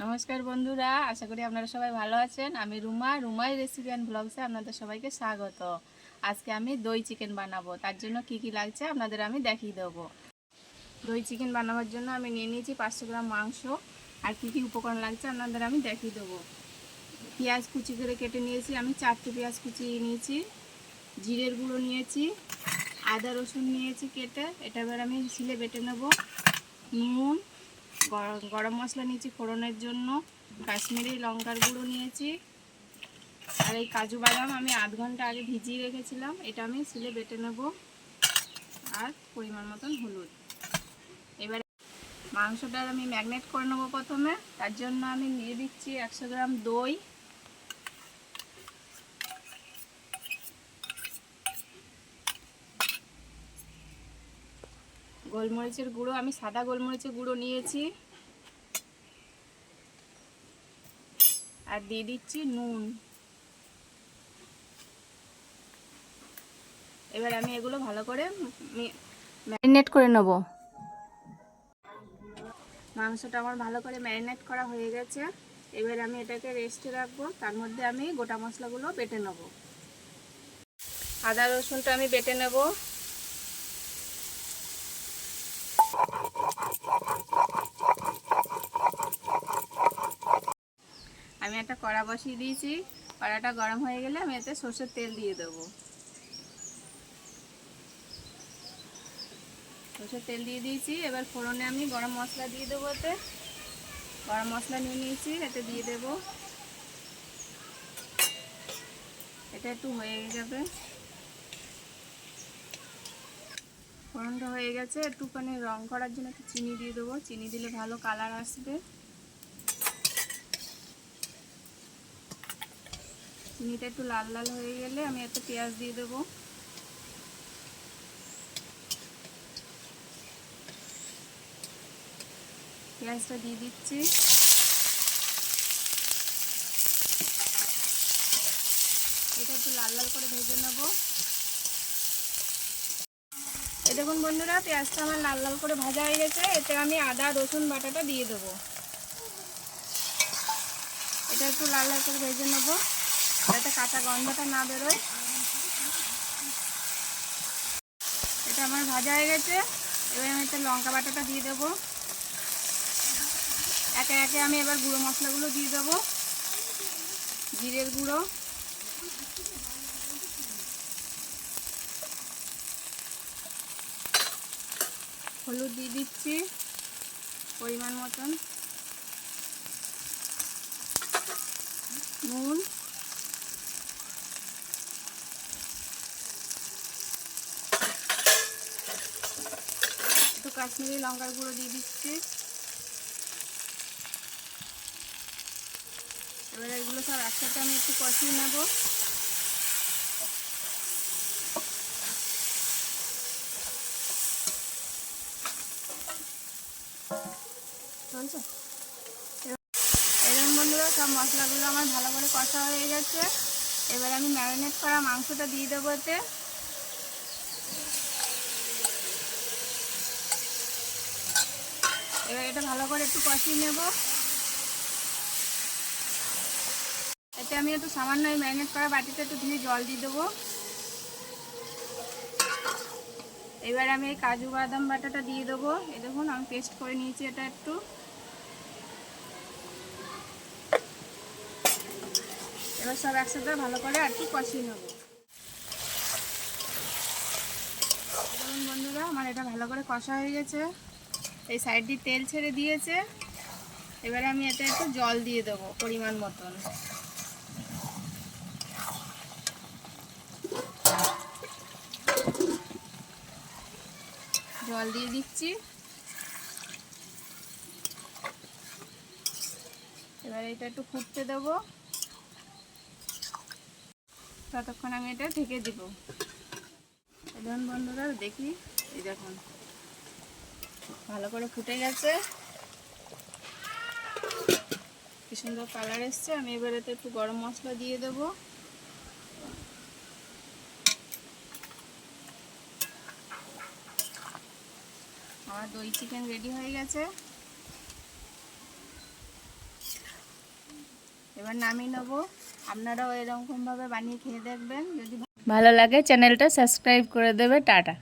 নমস্কার বন্ধুরা, আশা করি আপনারা সবাই ভালো আছেন। আমি রুমাই রেসিপি অ্যান্ড ব্লগসে আপনাদের সবাইকে স্বাগত। আজকে আমি দই চিকেন বানাবো। তার জন্য কি কি লাগছে আপনাদের আমি দেখিয়ে দেবো। দই চিকেন বানাবার জন্য আমি নিয়ে নিয়েছি 500 গ্রাম মাংস। আর কি কি উপকরণ লাগছে আপনাদের আমি দেখিয়ে দেবো। পেঁয়াজ কুচি করে কেটে নিয়েছি, আমি 4টে পেঁয়াজ কুচিয়ে নিয়েছি। জিরের গুঁড়ো নিয়েছি, আদা রসুন নিয়েছি কেটে, এটা এবার আমি শিলে বেটে নেব। নুন, গরম মশলা নিয়েছি ফোড়নের জন্য, কাশ্মীরি লঙ্কার গুঁড়ো নিয়েছি। আর এই কাজু বাদাম আমি আধ ঘন্টা আগে ভিজিয়ে রেখেছিলাম, এটা আমি শিলে বেটে নেব। আর পরিমাণ মতন হলুদ। এবারে মাংসটা আমি ম্যাগনেট করে নেবো প্রথমে। তার জন্য আমি নিয়ে দিচ্ছি 100 গ্রাম দই, গোলমরিচের গুঁড়ো, আমি সাদা গোলমরিচের গুঁড়ো নিয়েছি। আর দিয়ে দিচ্ছি নুন। এবার আমি এগুলো ভালো করে ম্যারিনেট করে নেব। মাংসটা আমার ভালো করে ম্যারিনেট করা হয়ে গেছে। এবার আমি এটাকে রেস্টে রাখবো। তার মধ্যে আমি গোটা মশলাগুলো বেটে নেব। আদা রসুনটা আমি বেটে নেব। আমি একটা কড়া বসিয়ে দিয়েছি। কড়াটা গরম হয়ে গেলে আমি এতে সরষের তেল দিয়ে দেবো। সরষের তেল দিয়ে দিয়েছি। এবার ফোড়নে আমি গরম মশলা দিয়ে দেবো। এতে গরম মশলা নিয়ে নিয়েছি, এতে দিয়ে দেবো। এটা একটু হয়ে যাবে, ফোড়নটা হয়ে গেছে। একটুখানি রং করার জন্য একটু চিনি দিয়ে দেবো। চিনি দিলে ভালো কালার আসবে। চিনিটা একটু লাল লাল হয়ে গেলে আমি এতে পেঁয়াজ দিয়ে দেবো। পেঁয়াজটা দিয়ে দিচ্ছি। এটা একটু লাল লাল করে ভেজে নেব। এই দেখুন বন্ধুরা, পেঁয়াজটা আমার লাল লাল করে ভাজা হয়ে গেছে। এতে আমি আদা রসুন বাটাটা দিয়ে দেবো। এটা একটু লাল লাল করে ভেজে নেব, যাতে কাঁচা গন্ধটা না বেরোয়। এটা আমার ভাজা হয়ে গেছে। এবার আমি এতে লঙ্কা বাটাটা দিয়ে দেবো। একে একে আমি এবার গুঁড়ো মশলাগুলো দিয়ে দেবো। জিরের গুঁড়ো, হলুদ দিয়ে দিচ্ছি পরিমাণ মতন, নুন, একটু কাশ্মীরি লঙ্কার গুঁড়ো দিয়ে দিচ্ছি। এবার এগুলো সব একসাথে আমি একটু কষিয়ে নেব। চলছে। এরকম বন্ধুরা, সব মশলাগুলো আমার ভালো করে কষা হয়ে গেছে। এবার আমি ম্যারিনেট করা মাংসটা দিয়ে দেবো এতে। এবার এটা ভালো করে একটু কষিয়ে নেব। এতে আমি একটু সামান্য এই ম্যারিনেট করা বাটিতে একটু ধুয়ে জল দিয়ে দেবো। এবার আমি এই কাজু বাদাম বাটাটা দিয়ে দেবো। এই দেখুন আমি পেস্ট করে নিয়েছি এটা একটু। এবার সব একসাথে ভালো করে আর একটু কষিয়ে নেব। দেখুন বন্ধুরা, আমার এটা ভালো করে কষা হয়ে গেছে। এই সাইড দিয়ে তেল ছেড়ে দিয়েছে। এবারে আমি এতে একটু জল দিয়ে দেবো পরিমাণ মতন। জল দিয়ে দিচ্ছি। এবার এটা একটু ফুটতে দেবো। ততক্ষণ আমি এটা ঢেকে দিব। দেখুন বন্ধুরা, দেখি, এই দেখুন ভালো করে ফুটে গেছে, কি সুন্দর কালার এসছে। আমি এবার এতে একটু গরম মশলা দিয়ে দেবো। আমার দই চিকেন রেডি হয়ে গেছে। এবার নামিয়ে নেবো। আপনারাও এরকমভাবে বানিয়ে খেয়ে দেখবেন, যদি ভালো লাগে চ্যানেলটা সাবস্ক্রাইব করে দেবে। টাটা।